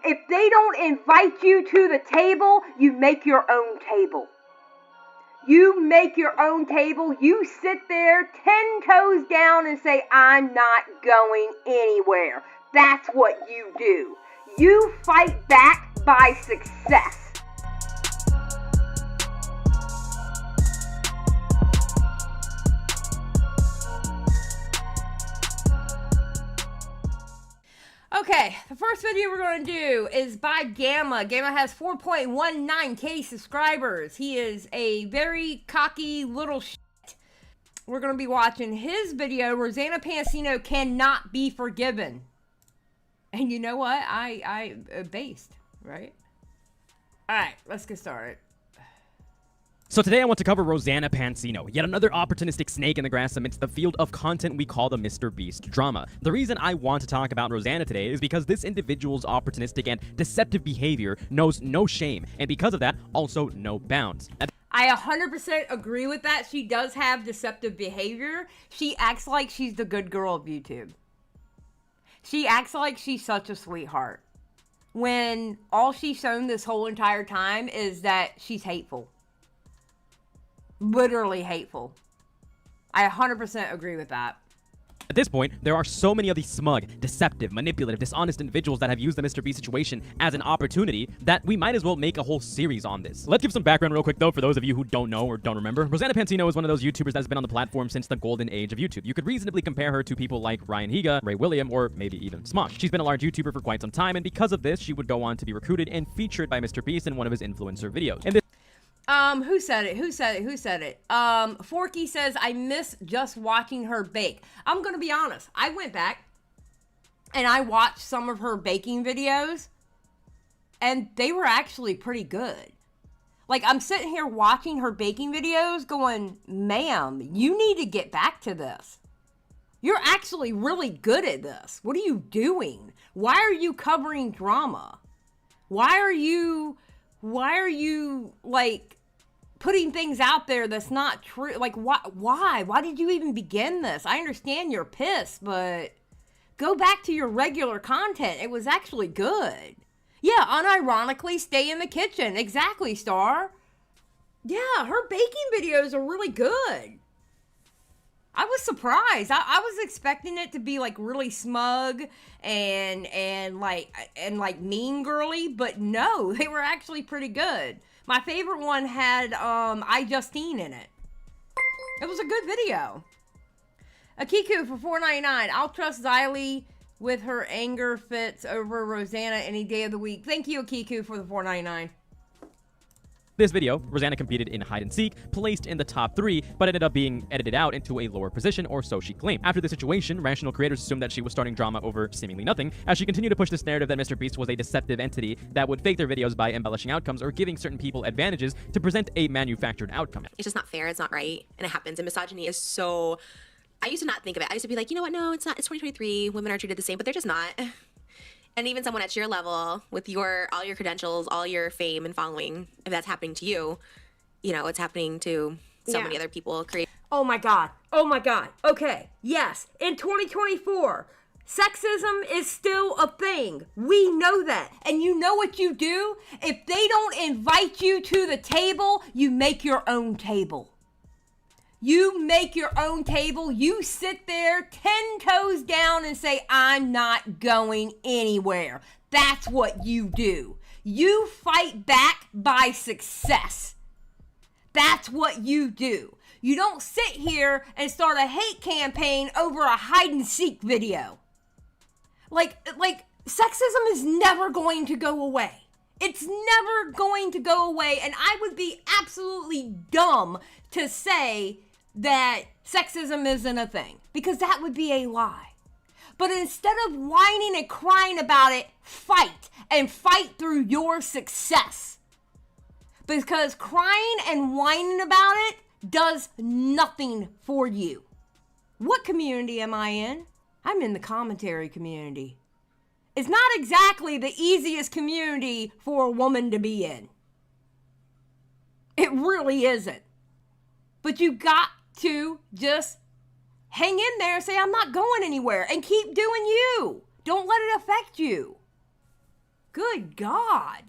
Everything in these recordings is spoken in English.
If they don't invite you to the table, you make your own table. You make your own table. You sit there 10 toes down and say, I'm not going anywhere. That's what you do. You fight back by success. Okay, the first video we're going to do is by Gamma. Gamma has 4.19k subscribers. He is a very cocky little shit. We're going to be watching his video, Rosanna Pansino Cannot Be Forgiven. And you know what? I based, right? Alright, let's get started. So today I want to cover Rosanna Pansino, yet another opportunistic snake in the grass amidst the field of content we call the Mr. Beast drama. The reason I want to talk about Rosanna today is because this individual's opportunistic and deceptive behavior knows no shame, and because of that, also no bounds. I 100% agree with that. She does have deceptive behavior. She acts like she's the good girl of YouTube. She acts like she's such a sweetheart, when all she's shown this whole entire time is that she's hateful. Literally hateful. I 100% agree with that. At this point, there are so many of these smug, deceptive, manipulative, dishonest individuals that have used the Mr. Beast situation as an opportunity that we might as well make a whole series on this. Let's give some background real quick though for those of you who don't know or don't remember. Rosanna Pansino is one of those YouTubers that's been on the platform since the golden age of YouTube. You could reasonably compare her to people like Ryan Higa, Ray William, or maybe even Smosh. She's been a large YouTuber for quite some time, and because of this, she would go on to be recruited and featured by Mr. Beast in one of his influencer videos. And who said it? Forky says, I miss just watching her bake. I'm gonna be honest. I went back and I watched some of her baking videos, and they were actually pretty good. Like, I'm sitting here watching her baking videos going, ma'am, you need to get back to this. You're actually really good at this. What are you doing? Why are you covering drama? Why are you, like, putting things out there that's not true? Like, why? Why did you even begin this? I understand you're pissed, but go back to your regular content. It was actually good. Yeah, unironically, stay in the kitchen. Exactly, Star. Yeah, her baking videos are really good. I was surprised. I was expecting it to be like really smug and like mean girly, but no, they were actually pretty good. My favorite one had iJustine in it. It was a good video. Akiku for $4.99. I'll trust Xylie with her anger fits over Rosanna any day of the week. Thank you, Akiku, for the $4.99. this video, Rosanna competed in hide and seek, placed in the top 3, but ended up being edited out into a lower position, or so she claimed. After the situation, rational creators assumed that she was starting drama over seemingly nothing, as she continued to push this narrative that Mr. Beast was a deceptive entity that would fake their videos by embellishing outcomes or giving certain people advantages to present a manufactured outcome. It's just not fair, it's not right, and it happens, and misogyny is so... I used to not think of it. I used to be like, you know what, no, it's not, it's 2023, women are treated the same, but they're just not. And even someone at your level, with all your credentials, all your fame and following, if that's happening to you, you know, it's happening to so many other people. Oh my God. Oh my God. Okay. Yes. In 2024, sexism is still a thing. We know that. And you know what you do? If they don't invite you to the table, you make your own table. You make your own table. You sit there 10 toes down and say, I'm not going anywhere. That's what you do. You fight back by success. That's what you do. You don't sit here and start a hate campaign over a hide and seek video. Like sexism is never going to go away. It's never going to go away. And I would be absolutely dumb to say that sexism isn't a thing, because that would be a lie. But instead of whining and crying about it, fight, and fight through your success. Because crying and whining about it does nothing for you. What community am I in? I'm in the commentary community. It's not exactly the easiest community for a woman to be in. It really isn't. But you got to just hang in there and say, I'm not going anywhere, and keep doing you. Don't let it affect you. Good God.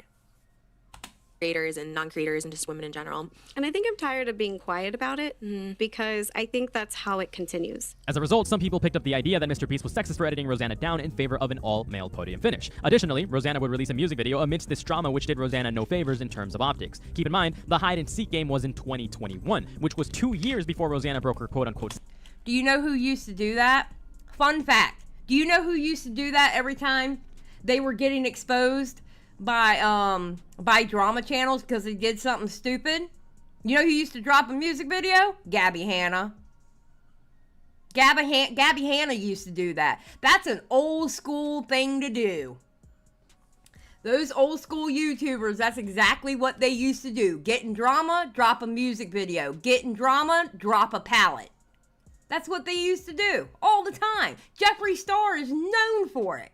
Creators and non-creators and just women in general. And I think I'm tired of being quiet about it because I think that's how it continues. As a result, some people picked up the idea that Mr. Beast was sexist for editing Rosanna down in favor of an all-male podium finish. Additionally, Rosanna would release a music video amidst this drama which did Rosanna no favors in terms of optics. Keep in mind, the hide-and-seek game was in 2021, which was 2 years before Rosanna broke her quote-unquote. Do you know who used to do that? Fun fact. Do you know who used to do that every time they were getting exposed by drama channels because they did something stupid? You know who used to drop a music video? Gabby Hanna. Gabby Hanna used to do that. That's an old school thing to do. Those old school YouTubers, that's exactly what they used to do. Get in drama, drop a music video. Get in drama, drop a palette. That's what they used to do all the time. Xylie Star is known for it.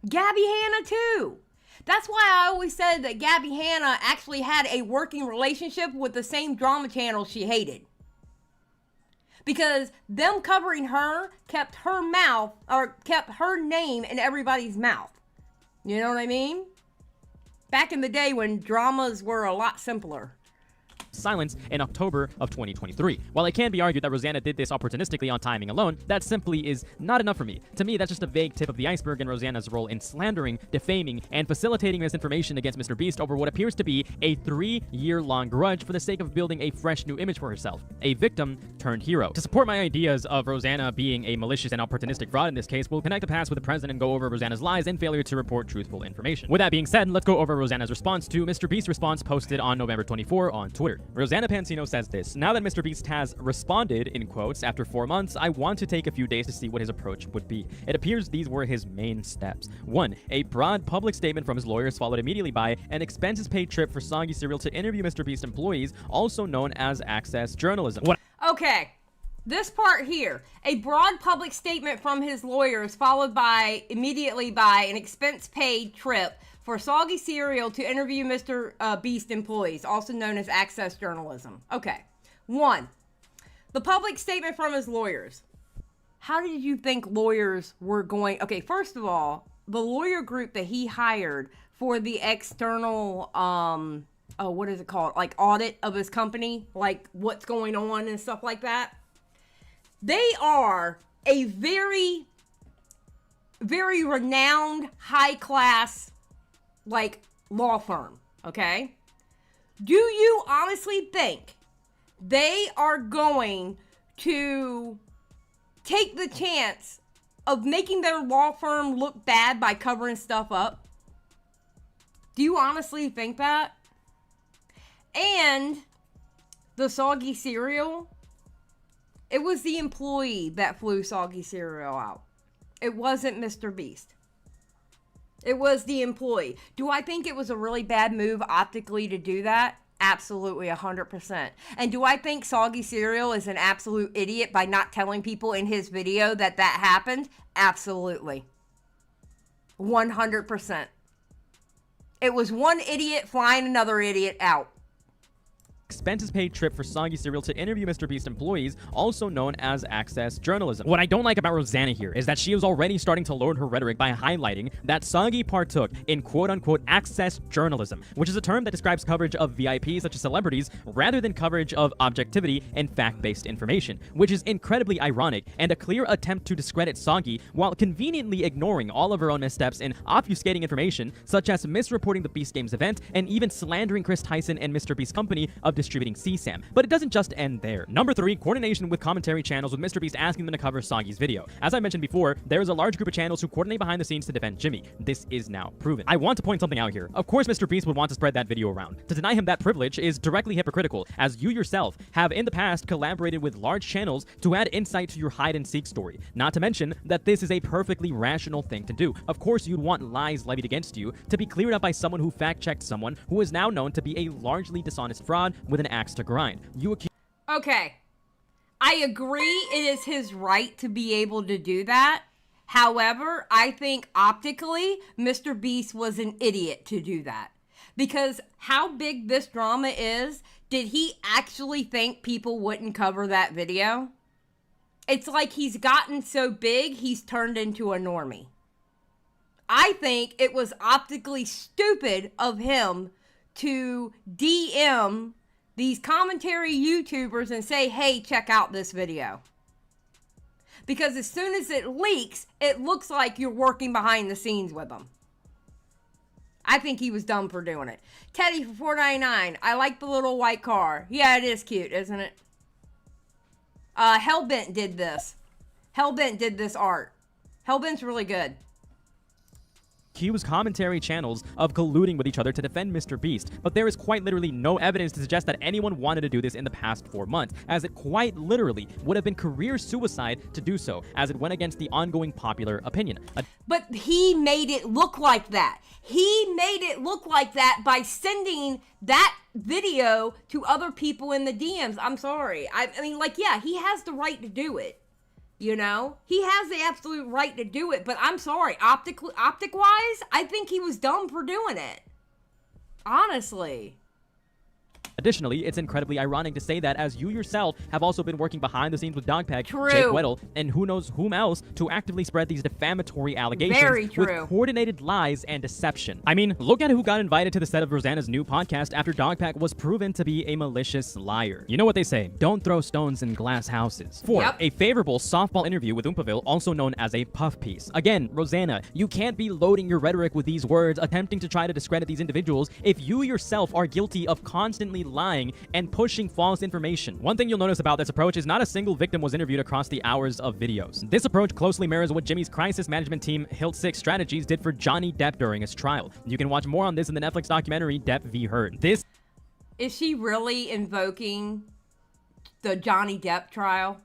Gabby Hanna too. That's why I always said that Gabby Hanna actually had a working relationship with the same drama channel she hated. Because them covering her kept her name in everybody's mouth. You know what I mean? Back in the day when dramas were a lot simpler. Silence in October of 2023. While it can be argued that Rosanna did this opportunistically on timing alone, that simply is not enough for me. To me, that's just a vague tip of the iceberg in Rosanna's role in slandering, defaming, and facilitating misinformation against Mr. Beast over what appears to be a 3-year-long grudge for the sake of building a fresh new image for herself. A victim turned hero. To support my ideas of Rosanna being a malicious and opportunistic fraud in this case, we'll connect the past with the present and go over Rosanna's lies and failure to report truthful information. With that being said, let's go over Rosanna's response to Mr. Beast's response posted on November 24 on Twitter. Rosanna Pansino says this: "Now that Mr. Beast has responded, in quotes, after 4 months, I want to take a few days to see what his approach would be. It appears these were his main steps. 1. A broad public statement from his lawyers followed immediately by an expenses-paid trip for Soggy Cereal to interview Mr. Beast employees, also known as Access Journalism." Okay, this part here. A broad public statement from his lawyers followed immediately by an expense-paid trip for Soggy Cereal to interview Mr. Beast employees, also known as Access Journalism. Okay. 1. The public statement from his lawyers. How did you think lawyers were going? Okay, first of all, the lawyer group that he hired for the external, what is it called? Like audit of his company, like what's going on and stuff like that. They are a very, very renowned, high-class like law firm, okay? Do you honestly think they are going to take the chance of making their law firm look bad by covering stuff up? Do you honestly think that? And the Soggy Cereal, it was the employee that flew Soggy Cereal out. It wasn't Mr. Beast. It was the employee. Do I think it was a really bad move optically to do that? Absolutely, 100%. And do I think Soggy Cereal is an absolute idiot by not telling people in his video that that happened? Absolutely. 100%. It was one idiot flying another idiot out. Expenses-paid trip for Soggy Cereal to interview Mr. Beast employees, also known as Access Journalism. What I don't like about Rosanna here is that she is already starting to load her rhetoric by highlighting that Soggy partook in quote-unquote access journalism, which is a term that describes coverage of VIPs such as celebrities rather than coverage of objectivity and fact-based information, which is incredibly ironic and a clear attempt to discredit Soggy while conveniently ignoring all of her own missteps in obfuscating information such as misreporting the Beast Games event and even slandering Chris Tyson and Mr. Beast's company of distributing CSAM. But it doesn't just end there. Number 3, coordination with commentary channels with Mr. Beast asking them to cover Soggy's video. As I mentioned before, there is a large group of channels who coordinate behind the scenes to defend Jimmy. This is now proven. I want to point something out here. Of course, Mr. Beast would want to spread that video around. To deny him that privilege is directly hypocritical, as you yourself have in the past collaborated with large channels to add insight to your hide-and-seek story. Not to mention that this is a perfectly rational thing to do. Of course, you'd want lies levied against you to be cleared up by someone who fact-checked someone who is now known to be a largely dishonest fraud with an axe to grind. Okay, I agree it is his right to be able to do that. However, I think optically, Mr. Beast was an idiot to do that. Because how big this drama is, did he actually think people wouldn't cover that video? It's like he's gotten so big, he's turned into a normie. I think it was optically stupid of him to DM these commentary YouTubers and say, hey, check out this video. Because as soon as it leaks, it looks like you're working behind the scenes with them. I think he was dumb for doing it. Teddy for $4.99. I like the little white car. Yeah, it is cute, isn't it? Hellbent did this. Hellbent did this art. Hellbent's really good. Accuse commentary channels of colluding with each other to defend Mr. Beast, but there is quite literally no evidence to suggest that anyone wanted to do this in the past 4 months, as it quite literally would have been career suicide to do so, as it went against the ongoing popular opinion. But he made it look like that. He made it look like that by sending that video to other people in the DMs. I'm sorry. I mean, like, yeah, he has the right to do it. You know, he has the absolute right to do it, but I'm sorry, optic-wise, I think he was dumb for doing it. Honestly. Additionally, it's incredibly ironic to say that, as you yourself have also been working behind the scenes with Dogpeg, True. Jake Weddle, and who knows whom else to actively spread these defamatory allegations Very true. with coordinated lies and deception. I mean, look at who got invited to the set of Rosanna's new podcast after Dogpeg was proven to be a malicious liar. You know what they say, don't throw stones in glass houses. 4. Yep. A favorable softball interview with Oompaville, also known as a puff piece. Again, Rosanna, you can't be loading your rhetoric with these words, attempting to try to discredit these individuals if you yourself are guilty of constantly lying and pushing false information. One thing you'll notice about this approach is not a single victim was interviewed across the hours of videos. This approach closely mirrors what Jimmy's crisis management team, Hilt 6 Strategies, did for Johnny Depp during his trial. You can watch more on this in the Netflix documentary Depp v. Heard. This Is she really invoking the Johnny Depp trial?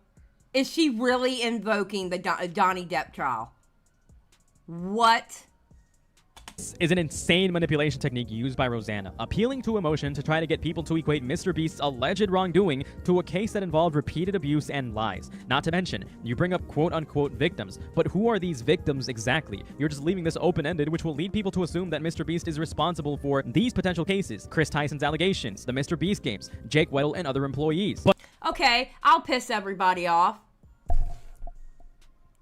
Is she really invoking the Johnny Depp trial? What? is an insane manipulation technique used by Rosanna, appealing to emotion to try to get people to equate Mr. Beast's alleged wrongdoing to a case that involved repeated abuse and lies. Not to mention, you bring up quote-unquote victims, but who are these victims exactly? You're just leaving this open-ended, which will lead people to assume that Mr. Beast is responsible for these potential cases: Chris Tyson's allegations, the Mr. Beast games, Jake Weddle, and other employees. But okay, I'll piss everybody off.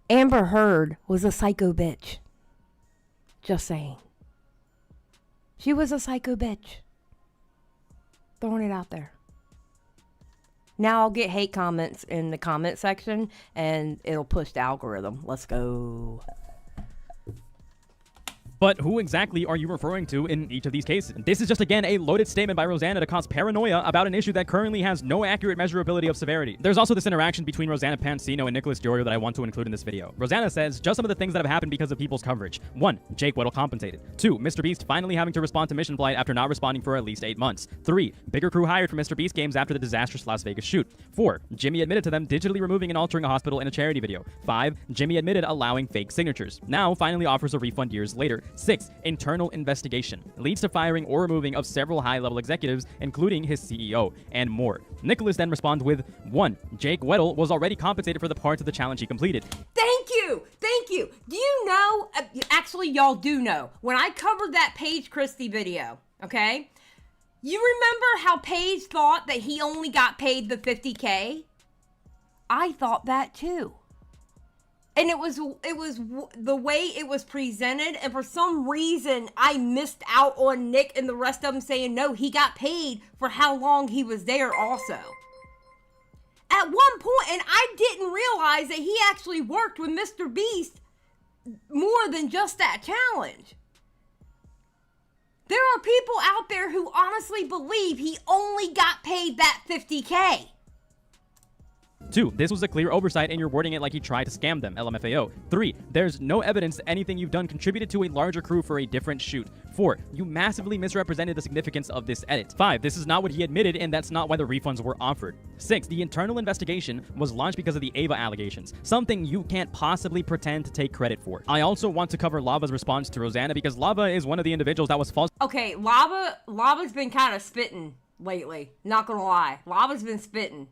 Amber Heard was a psycho bitch. Just saying. She was a psycho bitch. Throwing it out there. Now I'll get hate comments in the comment section and it'll push the algorithm. Let's go. But who exactly are you referring to in each of these cases? This is just, again, a loaded statement by Rosanna to cause paranoia about an issue that currently has no accurate measurability of severity. There's also this interaction between Rosanna Pansino and Nicholas Diorio that I want to include in this video. Rosanna says just some of the things that have happened because of people's coverage. 1. Jake Weddle compensated. 2. Mr. Beast finally having to respond to Mission Flight after not responding for at least 8 months. 3. Bigger crew hired for Mr. Beast games after the disastrous Las Vegas shoot. 4. Jimmy admitted to them digitally removing and altering a hospital in a charity video. 5. Jimmy admitted allowing fake signatures. Now finally offers a refund years later. 6. Internal investigation leads to firing or removing of several high-level executives, including his CEO, and more. Nicholas then responds with 1. Jake Weddle was already compensated for the parts of the challenge he completed. Thank you. Thank you. Do you know, actually y'all do know, when I covered that Paige Christie video, okay? You remember how Paige thought that he only got paid the $50K? I thought that too. And it was the way it was presented, and for some reason I missed out on Nick and the rest of them saying no, he got paid for how long he was there also. At one point, and I didn't realize that he actually worked with Mr. Beast more than just that challenge. There are people out there who honestly believe he only got paid that $50K. 2. This was a clear oversight and you're wording it like he tried to scam them, LMFAO. 3. There's no evidence that anything you've done contributed to a larger crew for a different shoot. 4. You massively misrepresented the significance of this edit. 5. This is not what he admitted, and that's not why the refunds were offered. 6. The internal investigation was launched because of the Ava allegations, something you can't possibly pretend to take credit for. I also want to cover Lava's response to Rosanna because Lava is one of the individuals that was false. Okay, Lava's been kind of spitting lately. Not gonna lie. Lava's been spitting.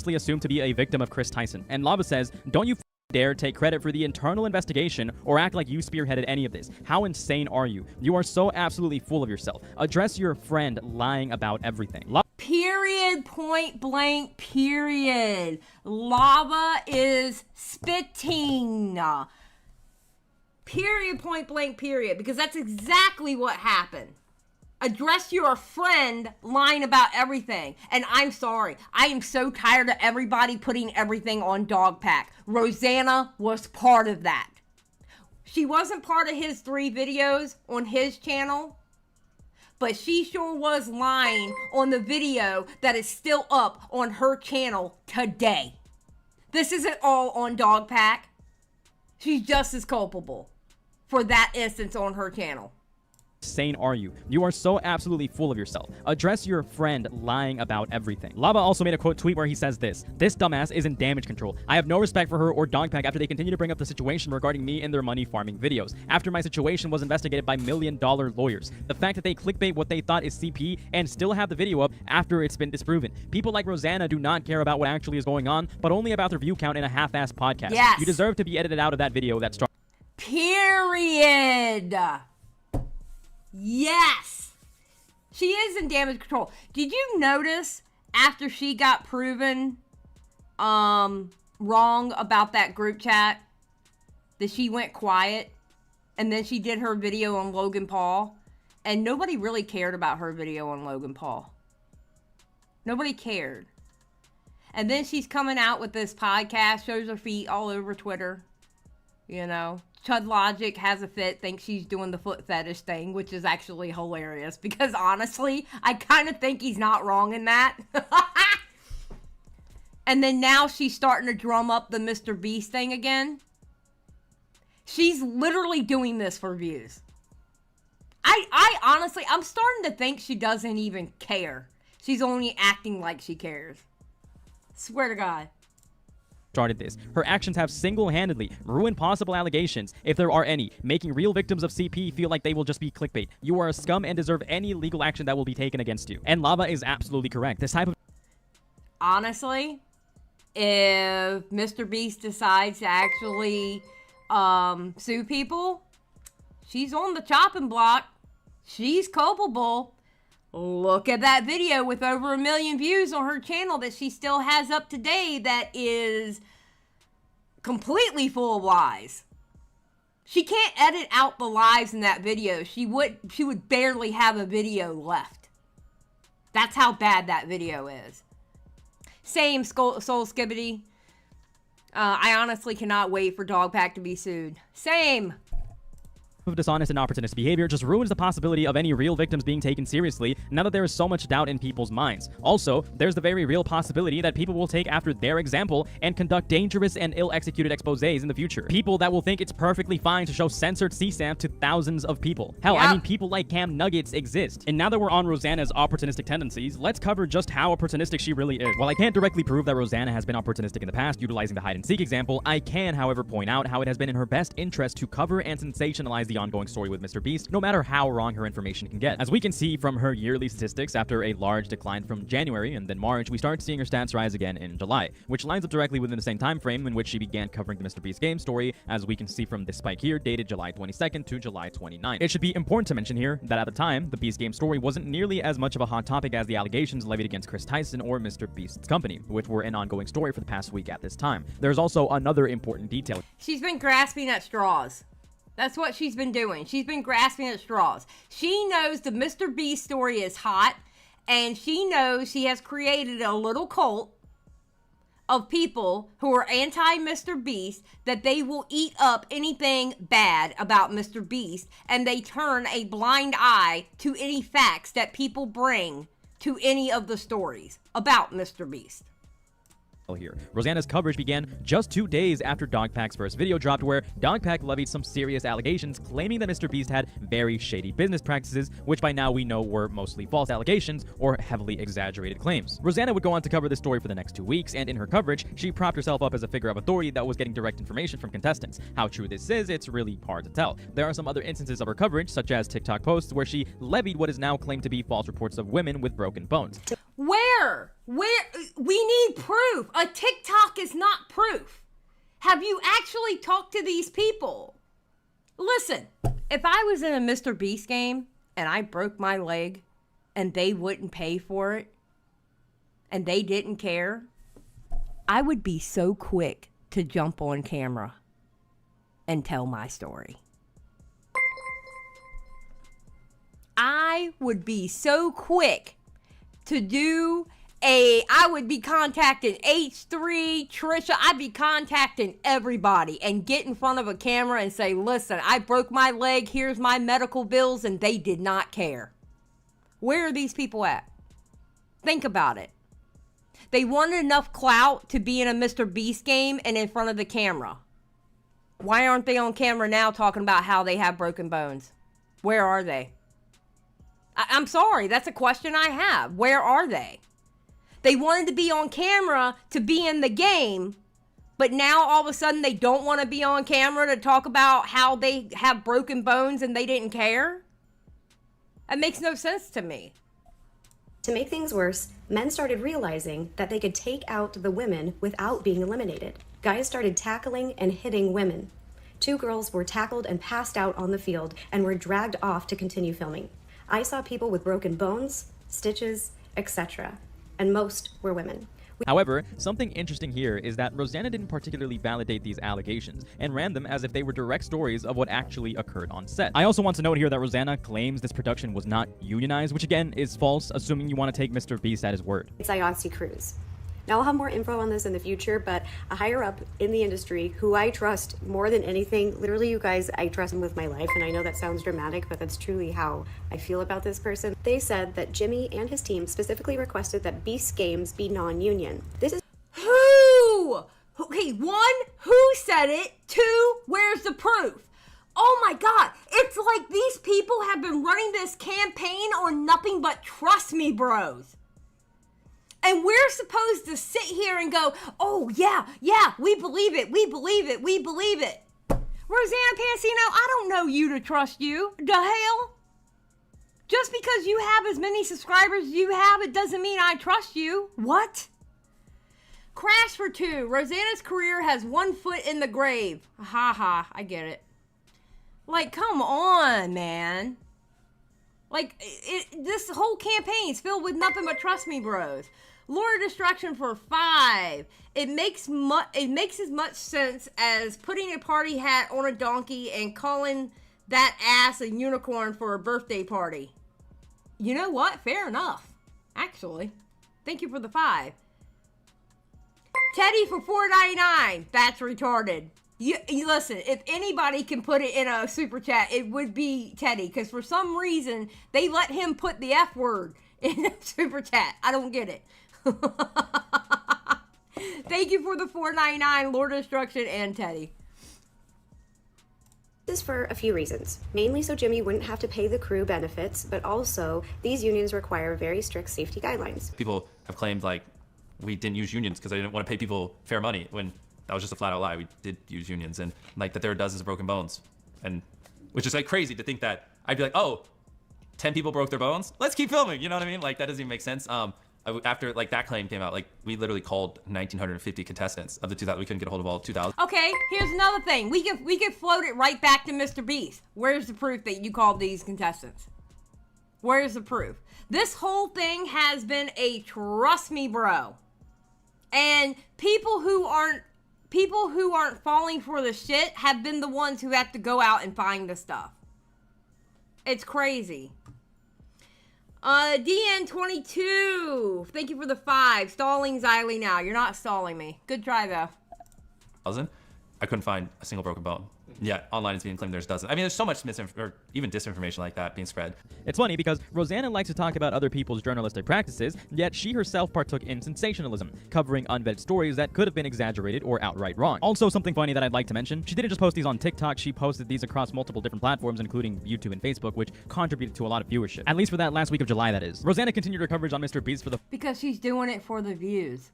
Assumed to be a victim of Chris Tyson. And Lava says, don't you dare take credit for the internal investigation or act like you spearheaded any of this. How insane are you? You are so absolutely full of yourself. Address your friend lying about everything. Period, point blank, period. Lava is spitting. Period, point blank, period. Because that's exactly what happened. Address your friend lying about everything. And I'm sorry. I am so tired of everybody putting everything on Dogpack. Rosanna was part of that. She wasn't part of his 3 videos on his channel. But she sure was lying on the video that is still up on her channel today. This isn't all on Dogpack. She's just as culpable for that instance on her channel. Insane are you? You are so absolutely full of yourself. Address your friend lying about everything. Lava also made a quote tweet where he says this dumbass is in damage control. I have no respect for her or Dogpack after they continue to bring up the situation regarding me in their money farming videos. After my situation was investigated by $1 million lawyers. The fact that they clickbait what they thought is CP and still have the video up after it's been disproven. People like Rosanna do not care about what actually is going on, but only about their view count in a half-assed podcast. Yes. You deserve to be edited out of that video that started. Period. Yes. She is in damage control. Did you notice after she got proven wrong about that group chat that she went quiet and then she did her video on Logan Paul and nobody really cared about her video on Logan Paul. Nobody cared. And then she's coming out with this podcast, shows her feet all over Twitter, you know. Chud Logic has a fit, thinks she's doing the foot fetish thing, which is actually hilarious because honestly, I kind of think he's not wrong in that. And then now she's starting to drum up the Mr. Beast thing again. She's literally doing this for views. I honestly, I'm starting to think she doesn't even care. She's only acting like she cares. Swear to God. Started this. Her actions have single-handedly ruined possible allegations, if there are any, making real victims of CP feel like they will just be clickbait. You are a scum and deserve any legal action that will be taken against you. And Lava is absolutely correct. This type of... Honestly, if Mr. Beast decides to actually sue people, she's on the chopping block. She's culpable. Look at that video with over 1 million views on her channel that she still has up today that is completely full of lies. She can't edit out the lies in that video. She would barely have a video left. That's how bad that video is. Same Soul Skibbity. I honestly cannot wait for Dogpack to be sued. Same. of dishonest and opportunistic behavior just ruins the possibility of any real victims being taken seriously now that there is so much doubt in people's minds. Also, there's the very real possibility that people will take after their example and conduct dangerous and ill-executed exposés in the future. People that will think it's perfectly fine to show censored CSAM to thousands of people. Hell, I mean, people like Cam Nuggets exist. And now that we're on Rosanna's opportunistic tendencies, let's cover just how opportunistic she really is. While I can't directly prove that Rosanna has been opportunistic in the past, utilizing the hide-and-seek example, I can, however, point out how it has been in her best interest to cover and sensationalize the ongoing story with Mr. Beast, no matter how wrong her information can get. As we can see from her yearly statistics, after a large decline from January and then March, we start seeing her stats rise again in July, which lines up directly within the same time frame in which she began covering the Mr. Beast game story, as we can see from this spike here, dated July 22nd to July 29th. It should be important to mention here that at the time, the Beast game story wasn't nearly as much of a hot topic as the allegations levied against Chris Tyson or Mr. Beast's company, which were an ongoing story for the past week at this time. There's also another important detail. She's been grasping at straws. That's what she's been doing. She's been grasping at straws. She knows the Mr. Beast story is hot, and she knows she has created a little cult of people who are anti-Mr. Beast, that they will eat up anything bad about Mr. Beast, and they turn a blind eye to any facts that people bring to any of the stories about Mr. Beast. Here. Rosanna's coverage began just 2 days after Dogpack's first video dropped, where Dogpack levied some serious allegations claiming that Mr. Beast had very shady business practices, which by now we know were mostly false allegations or heavily exaggerated claims. Rosanna would go on to cover this story for the next 2 weeks, and in her coverage, she propped herself up as a figure of authority that was getting direct information from contestants. How true this is, it's really hard to tell. There are some other instances of her coverage, such as TikTok posts, where she levied what is now claimed to be false reports of women with broken bones. Where? We need proof. A TikTok is not proof. Have you actually talked to these people? Listen, if I was in a Mr. Beast game and I broke my leg and they wouldn't pay for it and they didn't care, I would be so quick to jump on camera and tell my story. I would be so quick to do I would be contacting H3, Trisha. I'd be contacting everybody and get in front of a camera and say, listen, I broke my leg. Here's my medical bills. And they did not care. Where are these people at? Think about it. They wanted enough clout to be in a Mr. Beast game and in front of the camera. Why aren't they on camera now talking about how they have broken bones? Where are they? I'm sorry. That's a question I have. Where are they? They wanted to be on camera to be in the game, but now all of a sudden they don't want to be on camera to talk about how they have broken bones and they didn't care? That makes no sense to me. To make things worse, men started realizing that they could take out the women without being eliminated. Guys started tackling and hitting women. 2 girls were tackled and passed out on the field and were dragged off to continue filming. I saw people with broken bones, stitches, etc., and most were women. However, something interesting here is that Rosanna didn't particularly validate these allegations and ran them as if they were direct stories of what actually occurred on set. I also want to note here that Rosanna claims this production was not unionized, which again is false, assuming you want to take Mr. Beast at his word. It's IATSE Cruise. Now, I'll have more info on this in the future, but a higher up in the industry who I trust more than anything, literally you guys, I trust him with my life, and I know that sounds dramatic, but that's truly how I feel about this person. They said that Jimmy and his team specifically requested that Beast Games be non-union. This is... Who? Okay, 1, who said it? 2, where's the proof? Oh my God, it's like these people have been running this campaign on nothing but trust me, bros. And we're supposed to sit here and go, oh, yeah, we believe it. Rosanna Pansino, I don't know you to trust you. The hell? Just because you have as many subscribers as you have, it doesn't mean I trust you. What? Crash for 2. Rosanna's career has 1 foot in the grave. Ha, I get it. Like, come on, man. Like, this whole campaign is filled with nothing but trust me, bros. Lure of Distraction for 5. It makes as much sense as putting a party hat on a donkey and calling that ass a unicorn for a birthday party. You know what? Fair enough. Actually. Thank you for the 5. Teddy for $4.99. That's retarded. You listen, if anybody can put it in a super chat, it would be Teddy. Because for some reason, they let him put the F word in a super chat. I don't get it. Thank you for the $4.99, Lord of Destruction and Teddy. This is for a few reasons. Mainly so Jimmy wouldn't have to pay the crew benefits, but also these unions require very strict safety guidelines. People have claimed like we didn't use unions because I didn't want to pay people fair money, when that was just a flat out lie. We did use unions, and like that there are dozens of broken bones, and which is like crazy to think that I'd be like, oh, 10 people broke their bones, let's keep filming, you know what I mean? Like that doesn't even make sense. After like that claim came out, like we literally called 1,950 contestants of the 2,000. We couldn't get a hold of all 2,000. Okay, here's another thing. We could float it right back to Mr. Beast. Where's the proof that you called these contestants? Where's the proof? This whole thing has been a trust me, bro. And people who aren't falling for the shit have been the ones who have to go out and find the stuff. It's crazy. DN22, thank you for the 5. Stalling Xylie now. You're not stalling me. Good try, though. I couldn't find a single broken bone. Yeah, online it's being claimed there's dozens. I mean, there's so much or even disinformation like that being spread. It's funny because Rosanna likes to talk about other people's journalistic practices, yet she herself partook in sensationalism, covering unvetted stories that could have been exaggerated or outright wrong. Also, something funny that I'd like to mention, she didn't just post these on TikTok, she posted these across multiple different platforms, including YouTube and Facebook, which contributed to a lot of viewership. At least for that last week of July, that is. Rosanna continued her coverage on Mr. Beast for the... Because she's doing it for the views.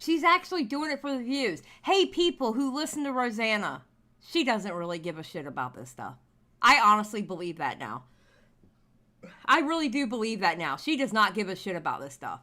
She's actually doing it for the views. Hey, people who listen to Rosanna, she doesn't really give a shit about this stuff. I honestly believe that now. I really do believe that now. She does not give a shit about this stuff.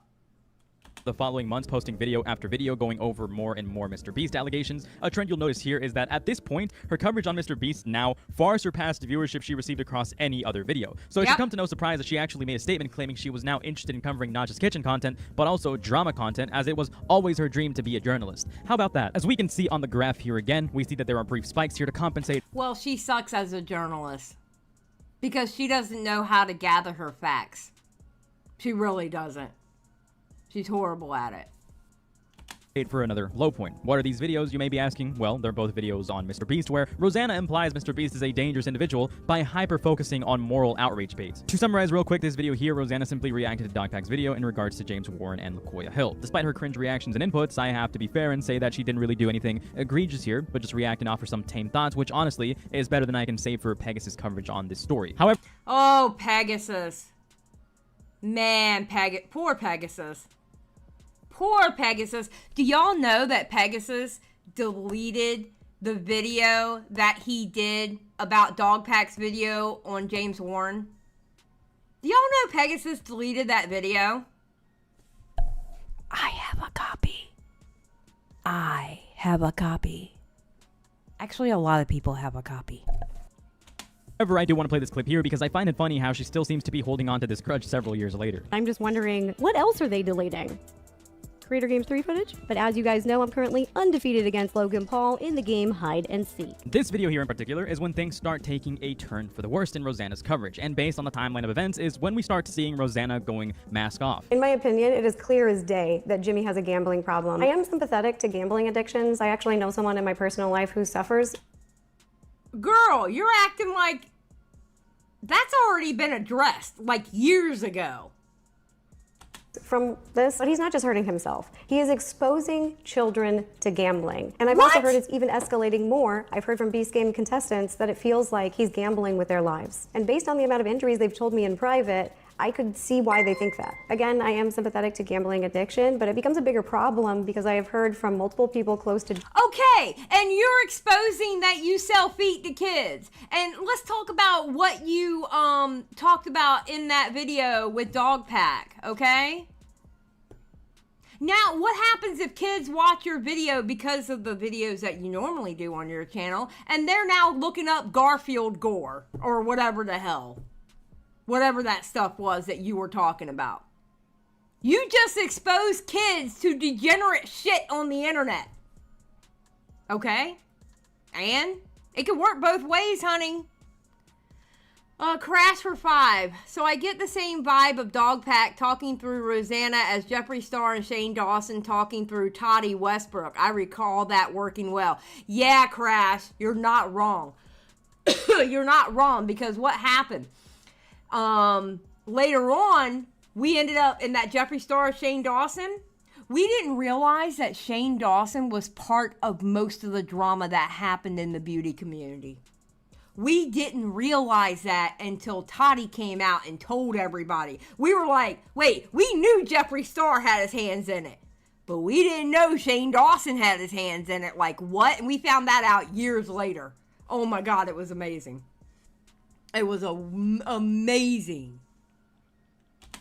The following months, posting video after video going over more and more Mr. Beast allegations. A trend you'll notice here is that at this point, her coverage on Mr. Beast now far surpassed the viewership she received across any other video. So it should come to no surprise that she actually made a statement claiming she was now interested in covering not just kitchen content, but also drama content, as it was always her dream to be a journalist. How about that? As we can see on the graph here again, we see that there are brief spikes here to compensate. Well, she sucks as a journalist. because she doesn't know how to gather her facts. She really doesn't. She's horrible at it. For another low point. What are these videos, you may be asking? Well, they're both videos on Mr. Beast, where Rosanna implies Mr. Beast is a dangerous individual by hyper-focusing on moral outrage baits. To summarize real quick this video here, Rosanna simply reacted to Dogpack's video in regards to James Warren and LaKoya Hill. Despite her cringe reactions and inputs, I have to be fair and say that she didn't really do anything egregious here, but just react and offer some tame thoughts, which honestly is better than I can say for Pegasus coverage on this story. However... Oh, Pegasus. Man, poor Pegasus. Poor Pegasus. Do y'all know that Pegasus deleted the video that he did about Dogpack's video on James Warren? Do y'all know Pegasus deleted that video? I have a copy. I have a copy. Actually, a lot of people have a copy. However, I do want to play this clip here because I find it funny how she still seems to be holding on to this grudge several years later. I'm just wondering, what else are they deleting? Creator Games 3 footage? But as you guys know, I'm currently undefeated against Logan Paul in the game Hide and Seek. This video here in particular is when things start taking a turn for the worst in Rosanna's coverage, and based on the timeline of events is when we start seeing Rosanna going mask off. In my opinion, it is clear as day that Jimmy has a gambling problem. I am sympathetic to gambling addictions. I actually know someone in my personal life who suffers. Girl, you're acting like that's already been addressed, like years ago. From this, but he's not just hurting himself. He is exposing children to gambling. And I've also heard it's even escalating more. I've heard from Beast Game contestants that it feels like he's gambling with their lives. And based on the amount of injuries they've told me in private, I could see why they think that. Again, I am sympathetic to gambling addiction, but it becomes a bigger problem because I have heard from multiple people close to... Okay, and you're exposing that you sell feet to kids. And let's talk about what you talked about in that video with Dogpack, okay? Now, what happens if kids watch your video because of the videos that you normally do on your channel, and they're now looking up Garfield gore, or whatever the hell? Whatever that stuff was that you were talking about. You just exposed kids to degenerate shit on the internet. Okay? And it can work both ways, honey. Crash for 5. So I get the same vibe of Dogpack talking through Rosanna as Jeffree Star and Shane Dawson talking through Toddy Westbrook. I recall that working well. Yeah, Crash, you're not wrong. You're not wrong, because what happened? Later on, we ended up in that Jeffree Star, Shane Dawson. We didn't realize that Shane Dawson was part of most of the drama that happened in the beauty community. We didn't realize that until Toddy came out and told everybody. We were like, wait, we knew Jeffree Star had his hands in it, but we didn't know Shane Dawson had his hands in it. Like, what? And we found that out years later. Oh my God, it was amazing. It was amazing.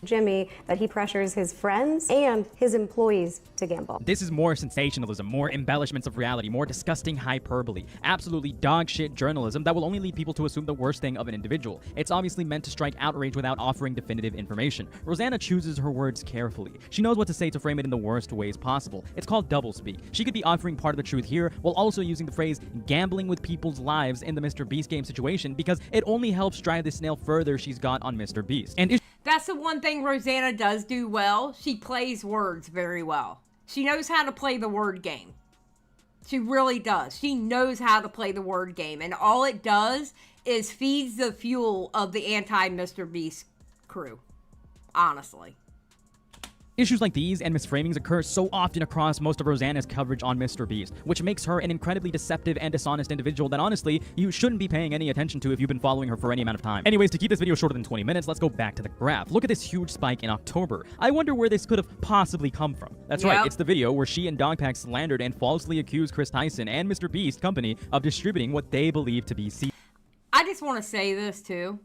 Jimmy, that he pressures his friends and his employees to gamble. This is more sensationalism, more embellishments of reality, more disgusting hyperbole, absolutely dog shit journalism that will only lead people to assume the worst thing of an individual. It's obviously meant to strike outrage without offering definitive information. Rosanna chooses her words carefully. She knows what to say to frame it in the worst ways possible. It's called doublespeak. She could be offering part of the truth here while also using the phrase gambling with people's lives in the Mr. Beast game situation, because it only helps drive this nail further she's got on Mr. Beast. And that's the one thing Rosanna does do well. She plays words very well. She knows how to play the word game. She really does. She knows how to play the word game. And all it does is feeds the fuel of the anti-Mr. Beast crew. Honestly. Issues like these and misframings occur so often across most of Rosanna's coverage on Mr. Beast, which makes her an incredibly deceptive and dishonest individual that honestly, you shouldn't be paying any attention to if you've been following her for any amount of time. Anyways, to keep this video shorter than 20 minutes, let's go back to the graph. Look at this huge spike in October. I wonder where this could have possibly come from. That's right, it's the video where she and Dogpack slandered and falsely accused Chris Tyson and Mr. Beast Company of distributing what they believe to be I just want to say this too.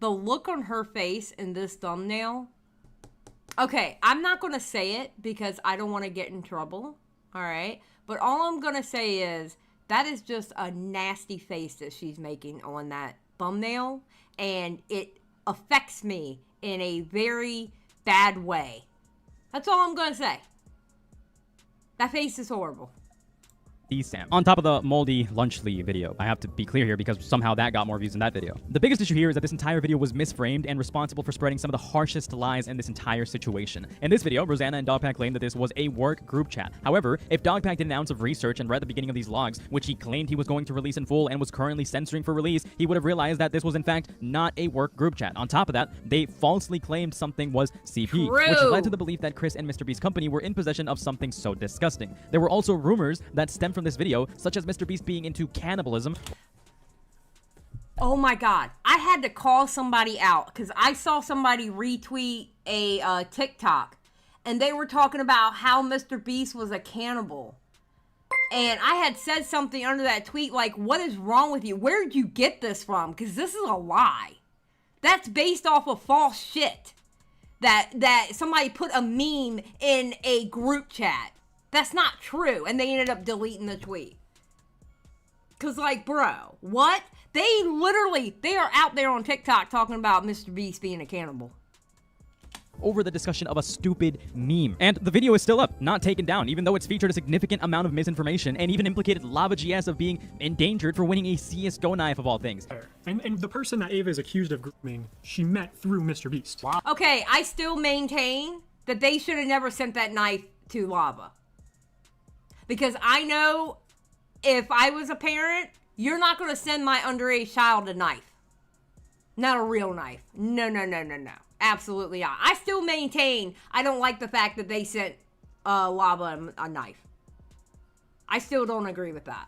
The look on her face in this thumbnail. Okay, I'm not going to say it because I don't want to get in trouble, all right? But all I'm going to say is that is just a nasty face that she's making on that thumbnail, and it affects me in a very bad way. That's all I'm going to say. That face is horrible. Sam. On top of the moldy lunchly video. I have to be clear here because somehow that got more views than that video. The biggest issue here is that this entire video was misframed and responsible for spreading some of the harshest lies in this entire situation. In this video, Rosanna and Dogpack claimed that this was a work group chat. However, if Dogpack did an ounce of research and read the beginning of these logs, which he claimed he was going to release in full and was currently censoring for release, he would have realized that this was in fact not a work group chat. On top of that, they falsely claimed something was CP, which led to the belief that Chris and Mr. Beast's company were in possession of something so disgusting. There were also rumors that stemmed from this video, such as Mr. Beast being into cannibalism. Oh my God. I had to call somebody out because I saw somebody retweet a TikTok and they were talking about how Mr. Beast was a cannibal. And I had said something under that tweet like, what is wrong with you? Where did you get this from? Because this is a lie. That's based off of false shit. That somebody put a meme in a group chat. That's not true. And they ended up deleting the tweet. Because, like, bro, what? They are out there on TikTok talking about Mr. Beast being a cannibal. Over the discussion of a stupid meme. And the video is still up, not taken down, even though it's featured a significant amount of misinformation and even implicated Lava GS of being endangered for winning a CSGO knife of all things. And the person that Ava is accused of grooming, she met through Mr. Beast. Wow. Okay, I still maintain that they should have never sent that knife to Lava. Because I know if I was a parent, you're not going to send my underage child a knife. Not a real knife. No. Absolutely not. I still maintain I don't like the fact that they sent Lava a knife. I still don't agree with that.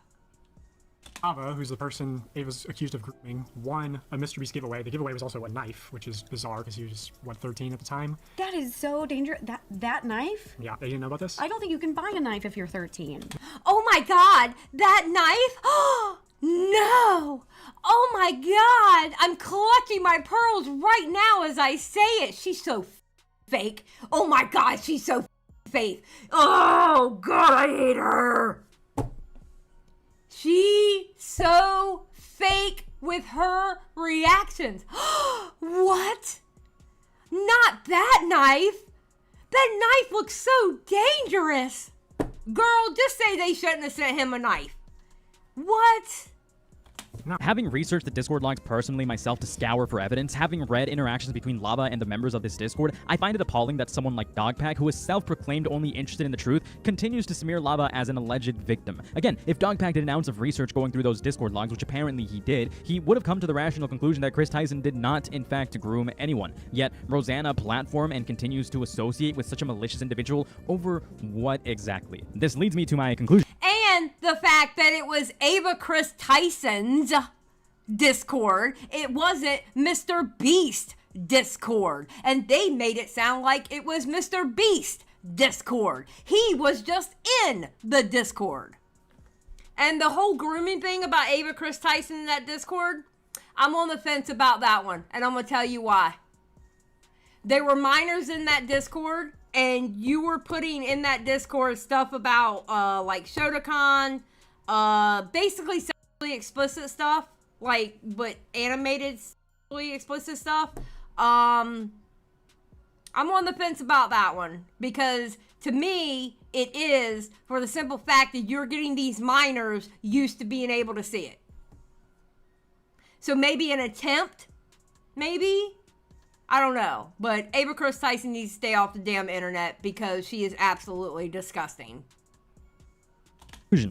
Ava, who's the person Ava's accused of grooming, won a Mr. Beast giveaway. The giveaway was also a knife, which is bizarre because he was, 13 at the time? That is so dangerous. That knife? Yeah, they didn't know about this? I don't think you can buy a knife if you're 13. Oh my God, that knife? Oh, no. Oh my God, I'm clutching my pearls right now as I say it. She's so fake. Oh my God, she's so fake. Oh God, I hate her. She so fake with her reactions. What? Not that knife. That knife looks so dangerous. Girl, just say they shouldn't have sent him a knife. What? Having researched the Discord logs personally myself to scour for evidence, having read interactions between Lava and the members of this Discord, I find it appalling that someone like Dogpack, who is self-proclaimed only interested in the truth, continues to smear Lava as an alleged victim. Again, if Dogpack did an ounce of research going through those Discord logs, which apparently he did, he would have come to the rational conclusion that Chris Tyson did not, in fact, groom anyone. Yet, Rosanna platform and continues to associate with such a malicious individual over what exactly? This leads me to my conclusion. And the fact that it was Ava Chris Tyson's Discord. It wasn't Mr. Beast Discord. And they made it sound like it was Mr. Beast Discord. He was just in the Discord. And the whole grooming thing about Ava Chris Tyson in that Discord, I'm on the fence about that one. And I'm going to tell you why. There were minors in that Discord, and you were putting in that Discord stuff about like Shotokan, basically sexually explicit stuff, like but animated sexually explicit stuff. I'm on the fence about that one because to me it is for the simple fact that you're getting these minors used to being able to see it. So maybe an attempt, maybe. I don't know, but Ava Chris Tyson needs to stay off the damn internet because she is absolutely disgusting.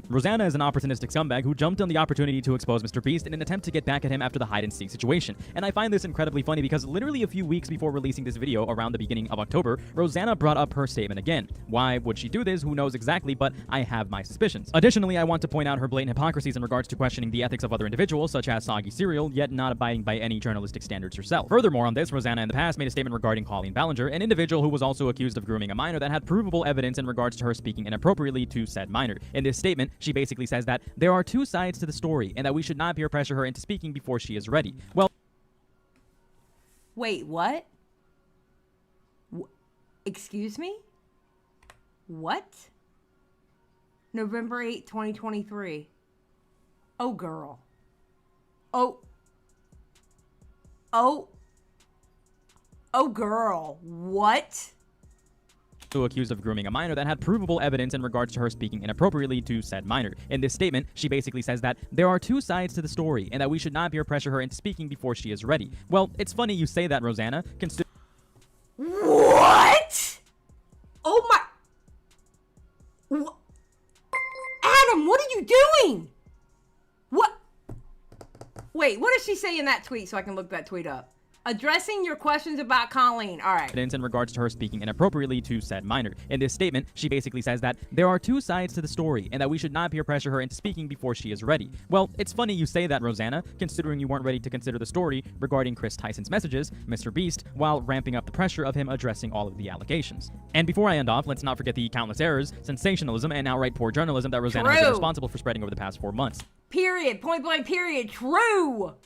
Rosanna is an opportunistic scumbag who jumped on the opportunity to expose Mr. Beast in an attempt to get back at him after the hide-and-seek situation. And I find this incredibly funny because literally a few weeks before releasing this video around the beginning of October, Rosanna brought up her statement again. Why would she do this? Who knows exactly, but I have my suspicions. Additionally, I want to point out her blatant hypocrisies in regards to questioning the ethics of other individuals, such as Soggy Cereal, yet not abiding by any journalistic standards herself. Furthermore on this, Rosanna in the past made a statement regarding Colleen Ballinger, an individual who was also accused of grooming a minor that had provable evidence in regards to her speaking inappropriately to said minor. In this statement, she basically says that there are two sides to the story and that we should not peer pressure her into speaking before she is ready. Well, wait, what? Excuse me? What? November 8, 2023. Oh, girl. Oh, girl. What? accused of grooming a minor that had provable evidence in regards to her speaking inappropriately to said minor. In this statement, she basically says that there are two sides to the story and that we should not peer pressure her into speaking before she is ready. Well, it's funny you say that, Rosanna. What? Oh my... Adam, what are you doing? What? Wait, what does she say in that tweet so I can look that tweet up? Addressing your questions about Colleen. All right. In regards to her speaking inappropriately to said minor. In this statement, she basically says that there are two sides to the story and that we should not peer pressure her into speaking before she is ready. Well, it's funny you say that, Rosanna, considering you weren't ready to consider the story regarding Chris Tyson's messages, Mr. Beast, while ramping up the pressure of him addressing all of the allegations. And before I end off, let's not forget the countless errors, sensationalism, and outright poor journalism that Rosanna has been responsible for spreading over the past 4 months. Period. Point blank period. True.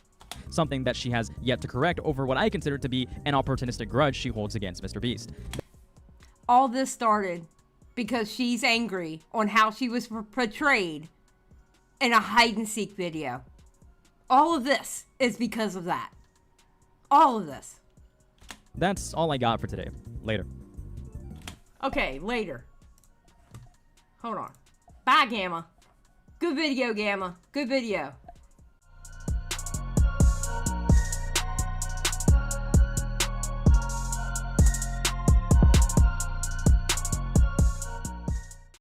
Something that she has yet to correct over what I consider to be an opportunistic grudge she holds against Mr. Beast. All this started because she's angry on how she was portrayed in a hide-and-seek video. All of this is because of that. All of this. That's all I got for today. Later. Okay, later. Hold on. Bye, Gamma. Good video, Gamma. Good video.